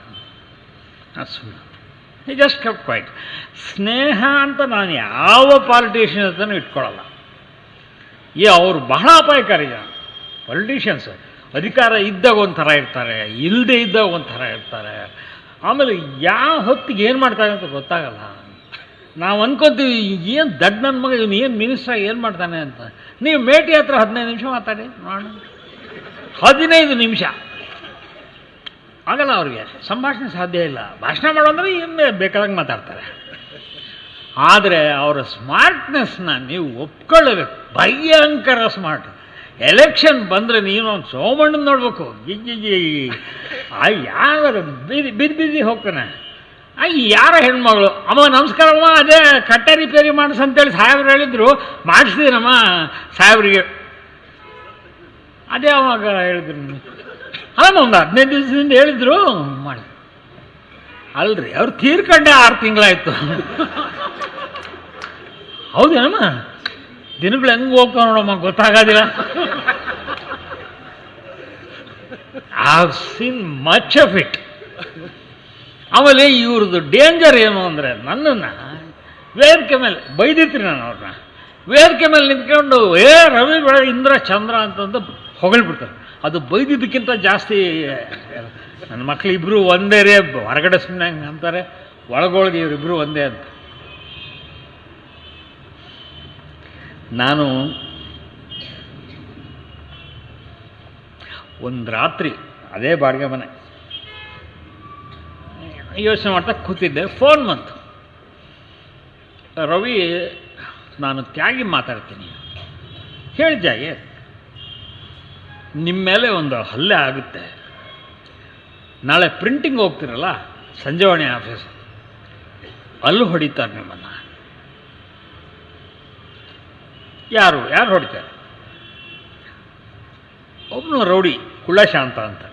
ಸುಮ್ಮನೆ ಜಸ್ಟ್ ಕೆಪ್ ಕ್ವೈಟ್. ಸ್ನೇಹ ಅಂತ ನಾನು ಯಾವ ಪಾಲಿಟಿಷಿಯನ್ ಅಂತಲೂ ಇಟ್ಕೊಳ್ಳಲ್ಲ. ಅವರು ಬಹಳ ಅಪಾಯಕಾರಿ ಜನ ಪೊಲಿಟಿಷಿಯನ್ಸ್. ಅಧಿಕಾರ ಇದ್ದಾಗ ಒಂಥರ ಇರ್ತಾರೆ, ಇಲ್ಲದೆ ಇದ್ದಾಗ ಒಂಥರ ಇರ್ತಾರೆ. ಆಮೇಲೆ ಯಾವ ಹೊತ್ತಿಗೆ ಏನು ಮಾಡ್ತಾರೆ ಅಂತ ಗೊತ್ತಾಗಲ್ಲ. ನಾವು ಅನ್ಕೋತೀವಿ, ಏನು ದಡ್ಡ ನನ್ನ ಮಗ, ಇವನು ಏನು ಮಿನಿಸ್ಟ್ರಾಗಿ ಏನು ಮಾಡ್ತಾನೆ ಅಂತ. ನೀವು ಮೇಟಿ ಹತ್ರ 15 ನಿಮಿಷ ಮಾತಾಡಿ ನೋಡೋಣ. 15 ನಿಮಿಷ ಆಗಲ್ಲ ಅವ್ರಿಗೆ, ಸಂಭಾಷಣೆ ಸಾಧ್ಯ ಇಲ್ಲ. ಭಾಷಣ ಮಾಡೋಂದ್ರೆ ಏನು ಬೇಕಾದಂಗೆ ಮಾತಾಡ್ತಾರೆ. ಆದರೆ ಅವರ ಸ್ಮಾರ್ಟ್ನೆಸ್ನ ನೀವು ಒಪ್ಕೊಳ್ಳಬೇಕು. ಭಯಂಕರ ಸ್ಮಾರ್ಟ್. ಎಲೆಕ್ಷನ್ ಬಂದರೆ ನೀನು ಒಂದು ಸೋಮಣ್ಣನ ನೋಡ್ಬೇಕು. ಯಾರು ಬಿದ್ದು ಹೋಗ್ತಾನೆ. ಯಾರ ಹೆಣ್ಮಗಳು, ಅಮ್ಮ ನಮಸ್ಕಾರಮ್ಮ, ಅದೇ ಕಟ್ಟೆ ರಿಪೇರಿ ಮಾಡಿಸಂತೇಳಿ ಸಾಹೇಬ್ರು ಹೇಳಿದ್ರು, ಮಾಡಿಸಿದ್ದೀನಮ್ಮ ಸಾಹೇಬ್ರಿಗೆ. ಅದೇ ಅವಾಗ ಹೇಳಿದ್ರು. ಅಲ್ಲ, ಒಂದು 15 ದಿವಸದಿಂದ ಹೇಳಿದ್ರು ಮಾಡಿ. ಅಲ್ರಿ, ಅವ್ರು ತೀರ್ಕೊಂಡೆ 6 ತಿಂಗಳಾಯ್ತು. ಹೌದೇನಮ್ಮ? ದಿನಗಳು ಹೆಂಗೆ ಹೋಗ್ತಾವ ನೋಡಮ್ಮ, ಗೊತ್ತಾಗೋದಿಲ್ಲ. I have seen much of it. ಆಮೇಲೆ ಇವ್ರದ್ದು ಡೇಂಜರ್ ಏನು ಅಂದರೆ, ನನ್ನನ್ನು ವೇದಿಕೆ ಮೇಲೆ ಬೈದಿತ್ರಿ. ನಾನು ಅವ್ರನ್ನ ವೇದಿಕೆ ಮೇಲೆ ನಿಂತ್ಕೊಂಡು ರವಿ ಬೆಳಗ್ಗೆ ಇಂದ್ರ ಚಂದ್ರ ಅಂತಂದು ಹೊಗಳ್ಬಿಡ್ತಾರೆ. ಅದು ಬೈದಿದ್ದಕ್ಕಿಂತ ಜಾಸ್ತಿ ನನ್ನ ಮಕ್ಕಳಿಬ್ಬರು ಒಂದೇ ರೇ, ಹೊರಗಡೆ ಸುಮ್ಮನೆ ಹಂಗೆ ಅಂತಾರೆ, ಒಳಗೊಳಗೆ ಇವರಿಬ್ಬರು ಒಂದೇ ಅಂತ. ನಾನು ಒಂದು ರಾತ್ರಿ ಅದೇ ಬಾಡಿಗೆ ಮನೆ ಯೋಚನೆ ಮಾಡ್ತಾ ಕೂತಿದ್ದೆ. ಫೋನ್ ಬಂತು. ರವಿ, ನಾನು ತ್ಯಾಗಿ ಮಾತಾಡ್ತೀನಿ. ಹೇಳಿದ್ಯಾಗೆ, ನಿಮ್ಮ ಮೇಲೆ ಒಂದು ಹಲ್ಲೆ ಆಗುತ್ತೆ. ನಾಳೆ ಪ್ರಿಂಟಿಂಗ್ ಹೋಗ್ತಿರಲ್ಲ, ಸಂಜೀವನಿ ಆಫೀಸ್, ಅಲ್ಲಿ ಹೊಡಿತಾರೆ ನಿಮ್ಮನ್ನು. ಯಾರು ಹೊಡಿತಾರೆ? ಒಬ್ಬನು ರೌಡಿ, ಕುಳ್ಳಶಾಂತ ಅಂತ,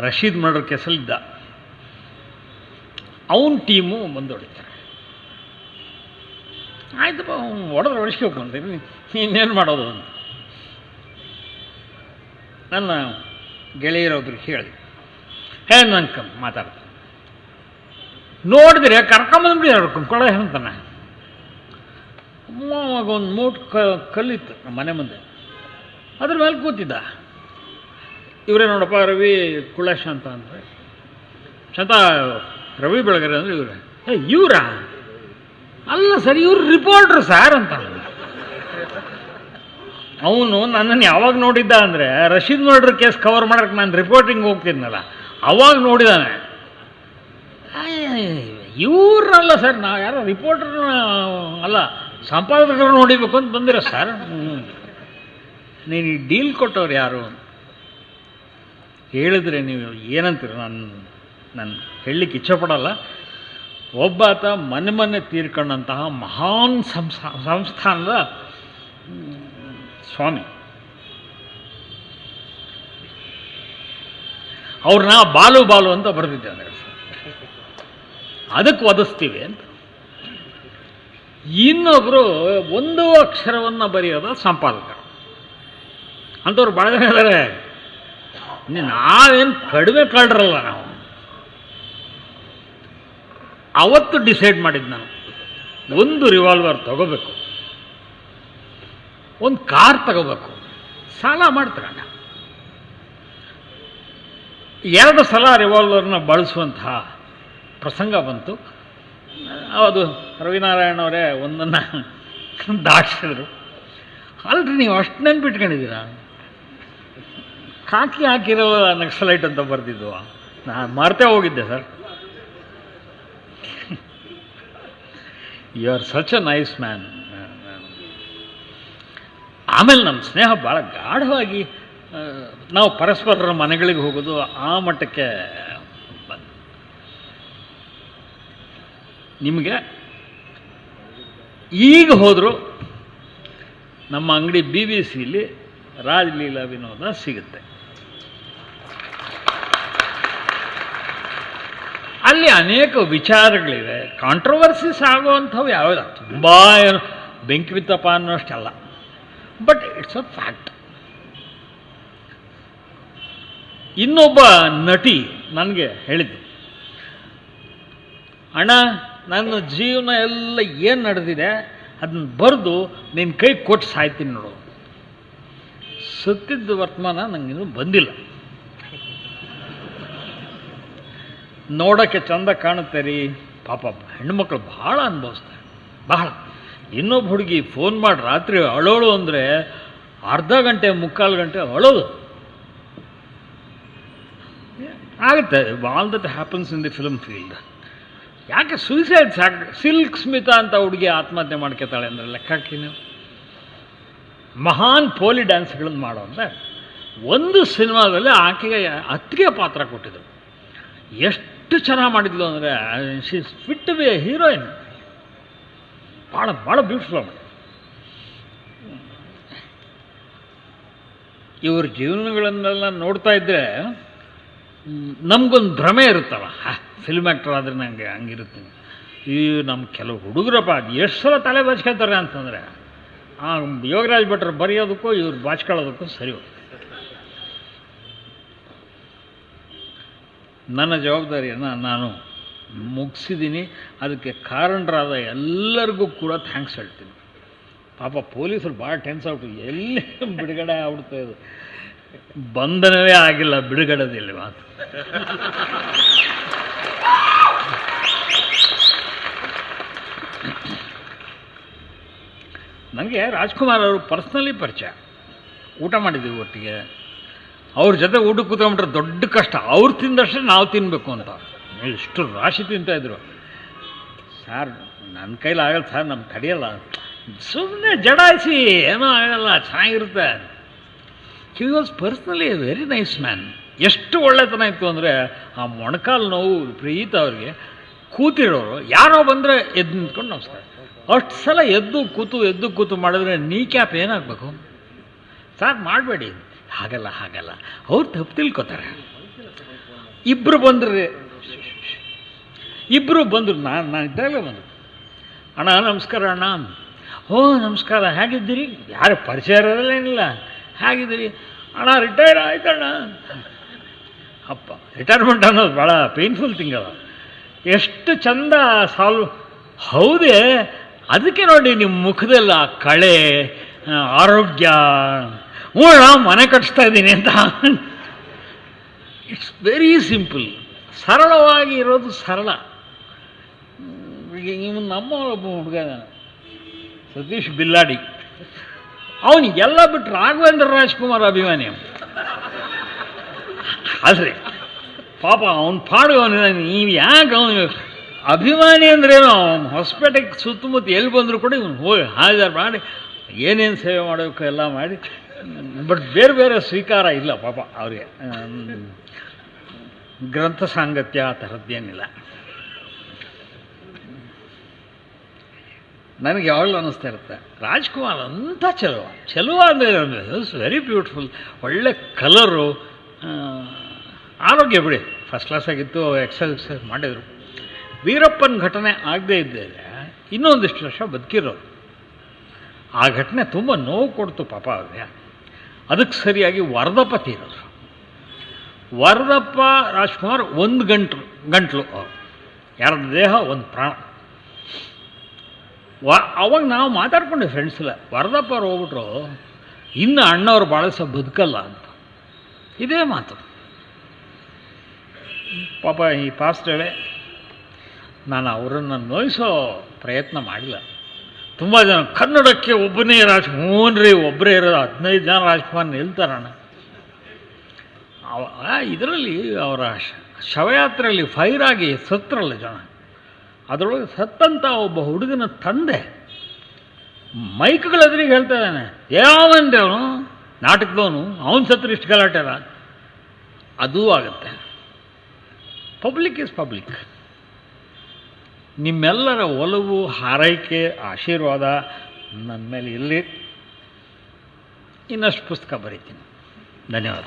ರಶೀದ್ ಮರ್ಡರ್ ಕೇಸಲ್ಲಿದ್ದ. ಅವನ ಟೀಮು ಬಂದು ಹೊಡಿತಾರೆ. ಆಯ್ತಪ್ಪ, ಅವ್ನು ಹೊಡೆಸ್ಕೋಬೇಕು ಅಂತೀನಿ, ಇನ್ನೇನು ಮಾಡೋದು ಅಂತ ನನ್ನ ಗೆಳೆಯರೊಬ್ರಿಗೆ ಹೇಳಿ, ನಂಗೆ ಮಾತಾಡ್ತಾರೆ. ನೋಡಿದ್ರೆ ಕರ್ಕೊಂಬಂದ್ಬಿಡಿ ಅವ್ರು ಕೊಂಕೊಳ ಅಂತಾನೆ. ಅವಾಗ ಒಂದು ಮೂಟು ಕಲ್ಲಿತ್ತು ನಮ್ಮ ಮನೆ ಮುಂದೆ, ಅದ್ರ ಮೇಲೆ ಕೂತಿದ್ದ. ಇವರೇ ನೋಡಪ್ಪ ರವಿ ಕುಳಶ್ ಅಂತ ಅಂದರೆ ಶಾಂತ ರವಿ ಬೆಳಗೆರೆ ಅಂದರೆ ಇವರೇ ಇವರಾ ಅಲ್ಲ ಸರ್ ಇವ್ರು ರಿಪೋರ್ಟ್ರು ಸರ್ ಅಂತ. ಅವನು ನನ್ನನ್ನು ಯಾವಾಗ ನೋಡಿದ್ದ ಅಂದರೆ ರಶೀದ್ ಮರ್ಡರ್ ಕೇಸ್ ಕವರ್ ಮಾಡೋಕ್ಕೆ ನಾನು ರಿಪೋರ್ಟಿಂಗ್ ಹೋಗ್ತಿದ್ನಲ್ಲ ಅವಾಗ ನೋಡಿದಾನೆ. ಇವ್ರಲ್ಲ ಸರ್ ನಾವು ಯಾರೋ ರಿಪೋರ್ಟರ್ ಅಲ್ಲ ಸಂಪಾದಕರು ನೋಡಿಬೇಕು ಅಂತ ಬಂದಿರೋ ಸರ್. ನೀನು ಈ ಡೀಲ್ ಕೊಟ್ಟವ್ರು ಯಾರು ಹೇಳಿದ್ರೆ ನೀವು ಏನಂತೀರ? ನಾನು ಹೇಳಲಿಕ್ಕೆ ಇಚ್ಛೆಪಡಲ್ಲ. ಒಬ್ಬಾತ ಮೊನ್ನೆ ತೀರ್ಕೊಂಡಂತಹ ಮಹಾನ್ ಸಂಸ್ಥಾನದ ಸ್ವಾಮಿ, ಅವ್ರನ್ನ ಬಾಲು ಬಾಲು ಅಂತ ಬರೆದಿದ್ದೆ ಅಂದರೆ ಅದಕ್ಕೆ ಒದಿಸ್ತೀವಿ ಅಂತ. ಇನ್ನೊಬ್ಬರು ಒಂದು ಅಕ್ಷರವನ್ನು ಬರೆಯೋದ ಸಂಪಾದಕರು ಅಂಥವ್ರು ಭಾಳ ಜನ ಇದ್ದಾರೆ. ನಾವೇನು ಕಡಿಮೆ ಕಳ್ರಲ್ಲ. ನಾವು ಅವತ್ತು ಡಿಸೈಡ್ ಮಾಡಿದ್ದು ನಾನು ಒಂದು ರಿವಾಲ್ವರ್ ತಗೋಬೇಕು, ಒಂದು ಕಾರ್ ತಗೋಬೇಕು. ಸಾಲ ಮಾಡಿ ತಗೊಂಡ 2 ಸಲ ರಿವಾಲ್ವರ್ನ ಬಳಸುವಂತಹ ಪ್ರಸಂಗ ಬಂತು. ಅದು ರವಿನಾರಾಯಣ ಅವರೇ ಒಂದನ್ನು ದಾಟಿಸಿದ್ರು. ಅಲ್ರಿ ನೀವು ಅಷ್ಟು ನೆನ್ಪಿಟ್ಕೊಂಡಿದ್ದೀರಾ? ಕಾಕಿ ಹಾಕಿರೋ ನಕ್ಸಲೈಟ್ ಅಂತ ಬರೆದಿದ್ದು ನಾನು ಮರ್ತೇ ಹೋಗಿದ್ದೆ sir. You are such a nice man. ಆಮೇಲೆ ನಮ್ಮ ಸ್ನೇಹ ಭಾಳ ಗಾಢವಾಗಿ ನಾವು ಪರಸ್ಪರರ ಮನೆಗಳಿಗೆ ಹೋಗೋದು ಆ ಮಟ್ಟಕ್ಕೆ ಬಂದು. ನಿಮಗೆ ಈಗ ಹೋದರೂ ನಮ್ಮ ಅಂಗಡಿ BBC ರಾಜಲೀಲಾ ವಿನೋದ ಸಿಗುತ್ತೆ. ಅಲ್ಲಿ ಅನೇಕ ವಿಚಾರಗಳಿವೆ. ಕಾಂಟ್ರವರ್ಸಿಸ್ ಆಗುವಂಥವು ಯಾವ್ದು ತುಂಬ ಬೆಂಕಿ ಬಿತ್ತಪ್ಪ ಅನ್ನೋಷ್ಟಲ್ಲ, ಬಟ್ ಇಟ್ಸ್ ಅ ಫ್ಯಾಕ್ಟ್. ಇನ್ನೊಬ್ಬ ನಟಿ ನನಗೆ ಹೇಳಿದ್ದು, ಅಣ್ಣ ನನ್ನ ಜೀವನ ಎಲ್ಲ ಏನು ನಡೆದಿದೆ ಅದನ್ನ ಬರೆದು ನಿನ್ನ ಕೈ ಕೊಟ್ಟು ಸಾಯ್ತೀನಿ ನೋಡು. ಸತ್ತಿದ್ದ ವರ್ತಮಾನ ನನಗಿನ್ನೂ ಬಂದಿಲ್ಲ. ನೋಡೋಕ್ಕೆ ಚಂದ ಕಾಣುತ್ತೆ ರೀ, ಪಾಪ ಹೆಣ್ಣುಮಕ್ಕಳು ಭಾಳ ಅನುಭವಿಸ್ತಾರೆ, ಬಹಳ. ಇನ್ನೊಬ್ಬ ಹುಡುಗಿ ಫೋನ್ ಮಾಡಿ ರಾತ್ರಿ ಅಳೋಳು ಅಂದರೆ ಅರ್ಧ ಗಂಟೆ 3/4 ಗಂಟೆ ಅಳೋದು ಆಗುತ್ತೆ. All that happens in the film field. ಯಾಕೆ ಸೂಸೈಡ್ ಸಿಲ್ಕ್ ಸ್ಮಿತಾ ಅಂತ ಹುಡುಗಿ ಆತ್ಮಹತ್ಯೆ ಮಾಡ್ಕೊತಾಳೆ ಅಂದರೆ ಲೆಕ್ಕಕ್ಕೆ ನೀವು ಮಹಾನ್ ಪೋಲಿ ಡ್ಯಾನ್ಸ್ಗಳನ್ನು ಮಾಡೋ ಅಂತ ಒಂದು ಸಿನಿಮಾದಲ್ಲಿ ಆಕೆಗೆ ಅತ್ತಿಗೆ ಪಾತ್ರ ಕೊಟ್ಟಿದ್ರು. ಎಷ್ಟು ಚೆನ್ನಾಗಿ ಮಾಡಿದ್ಲು ಅಂದರೆ she is fit to be a heroine. ಭಾಳ ಭಾಳ ಬ್ಯೂಟಿಫುಲ್ ಮಾಡಿ. ಇವ್ರ ಜೀವನಗಳನ್ನೆಲ್ಲ ನೋಡ್ತಾ ಇದ್ದರೆ ನಮಗೊಂದು ಭ್ರಮೆ ಇರುತ್ತಲ್ಲ, ಫಿಲ್ಮ್ ಆ್ಯಕ್ಟರ್ ಆದರೆ ನನಗೆ ಹಂಗಿರುತ್ತೀನಿ. ಈ ನಮ್ಮ ಕೆಲವು ಹುಡುಗರಪ್ಪ ಅದು ಎಷ್ಟು ಸಲ ತಲೆ ಬಾಚ್ಕೊಳ್ತಾರೆ ಅಂತಂದರೆ ಆ ಯೋಗರಾಜ್ ಭಟ್ರು ಬರೆಯೋದಕ್ಕೂ ಇವ್ರು ಬಾಚ್ಕೊಳ್ಳೋದಕ್ಕೂ ಸರಿ ಹೋಗ್ತದೆ. ನನ್ನ ಜವಾಬ್ದಾರಿಯನ್ನು ನಾನು ಮುಗಿಸಿದ್ದೀನಿ. ಅದಕ್ಕೆ ಕಾರಣರಾದ ಎಲ್ಲರಿಗೂ ಕೂಡ ಥ್ಯಾಂಕ್ಸ್ ಹೇಳ್ತೀನಿ. ಪಾಪ ಪೊಲೀಸರು ಭಾಳ ಟೆನ್ಸ್ ಆಗ್ಬಿಟ್ಟು ಎಲ್ಲಿ ಬಿಡುಗಡೆ ಆಗ್ಬಿಡ್ತಾ ಇದು, ಬಂಧನವೇ ಆಗಿಲ್ಲ ಬಿಡುಗಡೆದಿಲ್ಲ ಮಾತು. ನನಗೆ ರಾಜ್ಕುಮಾರ್ ಅವರು ಪರ್ಸ್ನಲಿ ಪರಿಚಯ. ಊಟ ಮಾಡಿದ್ದೀವಿ ಒಟ್ಟಿಗೆ. ಅವ್ರ ಜೊತೆ ಊಟಕ್ಕೆ ಕೂತ್ಕೊಂಡ್ಬಿಟ್ರೆ ದೊಡ್ಡ ಕಷ್ಟ. ಅವ್ರು ತಿಂದಷ್ಟೇ ನಾವು ತಿನ್ನಬೇಕು ಅಂತ ಇಷ್ಟು ರಾಶಿ ತಿಂತಾಯಿದ್ರು. ಸರ್ ನನ್ನ ಕೈಲಿ ಆಗಲ್ಲ ಸರ್, ನಮ್ಗೆ ತಡೆಯಲ್ಲ, ಸುಮ್ಮನೆ ಜಡಾಯಿಸಿ ಏನೋ ಆಗಲ್ಲ, ಚೆನ್ನಾಗಿರುತ್ತೆ. He was personally A very nice man. ಎಷ್ಟು ಒಳ್ಳೆತನ ಇತ್ತು ಅಂದರೆ ಆ ಮೊಣಕಾಲು ನೋವು ಪ್ರೀತ ಅವ್ರಿಗೆ ಕೂತಿರೋರು ಯಾರೋ ಬಂದರೆ ಎದ್ದು ನಿಂತ್ಕೊಂಡು ನಮಸ್ಕಾರ. ಅಷ್ಟು ಸಲ ಎದ್ದು ಕೂತು ಮಾಡಿದ್ರೆ ನೀ ಕ್ಯಾಪ್ ಏನಾಗಬೇಕು ಸರ್? ಮಾಡಬೇಡಿ, ಹಾಗಲ್ಲ ಅವ್ರು ತಪ್ಪು ತಿಳ್ಕೊತಾರೆ. ಇಬ್ಬರು ಬಂದರು, ನಾನು ಇದ್ದಾಗಲೇ ಬಂದರು. ಅಣ್ಣ ನಮಸ್ಕಾರ ಅಣ್ಣ. ಓ ನಮಸ್ಕಾರ, ಹೇಗಿದ್ದೀರಿ? ಯಾರು ಪರಿಚಯ ಇರೋದೇನಿಲ್ಲ, ಹೇಗಿದ್ದೀರಿ ಅಣ್ಣ? ರಿಟೈರ್ ಆಯ್ತಣ್ಣ. ಅಪ್ಪ ರಿಟೈರ್ಮೆಂಟ್ ಅನ್ನೋದು ಭಾಳ ಪೇನ್ಫುಲ್ ಥಿಂಗ್ ಅದ. ಎಷ್ಟು ಚಂದ ಸಾಲ್ವ್. ಹೌದೇ, ಅದಕ್ಕೆ ನೋಡಿ ನಿಮ್ಮ ಮುಖದಲ್ಲ ಕಳೆ, ಆರೋಗ್ಯ. ಹ್ಞೂ ಮನೆ ಕಟ್ಟಿಸ್ತಾ ಇದ್ದೀನಿ ಅಂತ ಇಟ್ಸ್ ವೆರಿ ಸಿಂಪಲ್. ಸರಳವಾಗಿ ಇರೋದು ಸರಳ. ಇವನು ನಮ್ಮ ಒಬ್ಬ ಹುಡುಗ ಸತೀಶ್ ಬಿಲ್ಲಾಡಿ, ಅವನಿಗೆಲ್ಲ ಬಿಟ್ಟು ರಾಘವೇಂದ್ರ ರಾಜ್ಕುಮಾರ್ ಅಭಿಮಾನಿ ಅವನು. ಆದರೆ ಪಾಪ ಅವನ ಪಾಡು ನೀವು ಯಾಕೆ ಅವನು ಅಭಿಮಾನಿ ಅಂದ್ರೇನು, ಅವನು ಹೊಸಪೇಟೆಗೆ ಸುತ್ತಮುತ್ತ ಎಲ್ಲಿ ಬಂದರೂ ಕೂಡ ಇವನು ಹೋಗಿ ಹಾಜರು ಮಾಡಿ ಏನೇನು ಸೇವೆ ಮಾಡಬೇಕು ಎಲ್ಲ ಮಾಡಿ. ಬಟ್ ಬೇರೆ ಬೇರೆ ಸ್ವೀಕಾರ ಇಲ್ಲ ಪಾಪ ಅವರಿಗೆ, ಗ್ರಂಥ ಸಾಂಗತ್ಯ ಆ ಥರದ್ದೇನಿಲ್ಲ. ನನಗೆ ಯಾವಾಗಲೂ ಅನ್ನಿಸ್ತಾ ಇರುತ್ತೆ ರಾಜ್ಕುಮಾರ್ ಅಂಥ ಚೆಲುವ ಅಂದರೆ ಇಟ್ಸ್ ವೆರಿ ಬ್ಯೂಟಿಫುಲ್. ಒಳ್ಳೆ ಕಲರು, ಆರೋಗ್ಯ ಬಿಡಿ ಫಸ್ಟ್ ಕ್ಲಾಸ್ ಆಗಿತ್ತು, ಎಕ್ಸರ್ಸೈಸ್ ಮಾಡಿದರು. ವೀರಪ್ಪನ ಘಟನೆ ಆಗದೇ ಇದ್ದರೆ ಇನ್ನೊಂದಿಷ್ಟು ವರ್ಷ ಬದುಕಿರೋರು. ಆ ಘಟನೆ ತುಂಬ ನೋವು ಕೊಡ್ತು ಪಾಪ ಅವ್ರಿಗೆ. ಅದಕ್ಕೆ ಸರಿಯಾಗಿ ವರದಪ್ಪ ತೀರೋರು. ವರದಪ್ಪ ರಾಜ್ಕುಮಾರ್ ಒಂದು ಗಂಟ್ಲು ಅವರು, ಎರಡು ದೇಹ ಒಂದು ಪ್ರಾಣ. ಅವಾಗ ನಾವು ಮಾತಾಡ್ಕೊಂಡೆ ಫ್ರೆಂಡ್ಸ್ ಎಲ್ಲ, ವರದಪ್ಪ ಅವ್ರು ಹೋಗ್ಬಿಟ್ರು ಇನ್ನು ಅಣ್ಣವ್ರು ಭಾಳ ಸಹ ಬದುಕಲ್ಲ ಅಂತ. ಇದೇ ಮಾತು ಪಾಪ. ಈ ಪಾಸ್ಟ್ ಹೇಳೆ ನಾನು ಅವರನ್ನು ನೋಯಿಸೋ ಪ್ರಯತ್ನ ಮಾಡಿಲ್ಲ. ತುಂಬ ಜನ ಕನ್ನಡಕ್ಕೆ ಒಬ್ಬನೇ ಹ್ಞೂನ್ರಿ ಒಬ್ಬರೇ ಇರೋದು 15 ಜನ ರಾಜ್ಕುಮಾರ್ ನಿಲ್ತಾರಣ್ಣ. ಇದರಲ್ಲಿ ಅವರ ಶವಯಾತ್ರೆಯಲ್ಲಿ ಫೈರಾಗಿ ಸತ್ರಲ್ಲ ಜನ. ಅದರೊಳಗೆ ಸತ್ತಂಥ ಒಬ್ಬ ಹುಡುಗನ ತಂದೆ ಮೈಕ್ಗಳೆದ್ರಿಗೆ ಹೇಳ್ತಾ ಇದ್ದಾನೆ, ಯಾವಂದೆ ಅವನು ನಾಟಕದವನು, ಅವನ ಸತ್ರ ಇಷ್ಟು ಗಲಾಟೆಲ್ಲ. ಅದೂ ಆಗುತ್ತೆ. Public is public. ನಿಮ್ಮೆಲ್ಲರ ಒಲವು, ಹಾರೈಕೆ, ಆಶೀರ್ವಾದ ನನ್ನ ಮೇಲೆ ಇರಲಿ. ಇನ್ನಷ್ಟು ಪುಸ್ತಕ ಬರೀತೀನಿ. ಧನ್ಯವಾದ.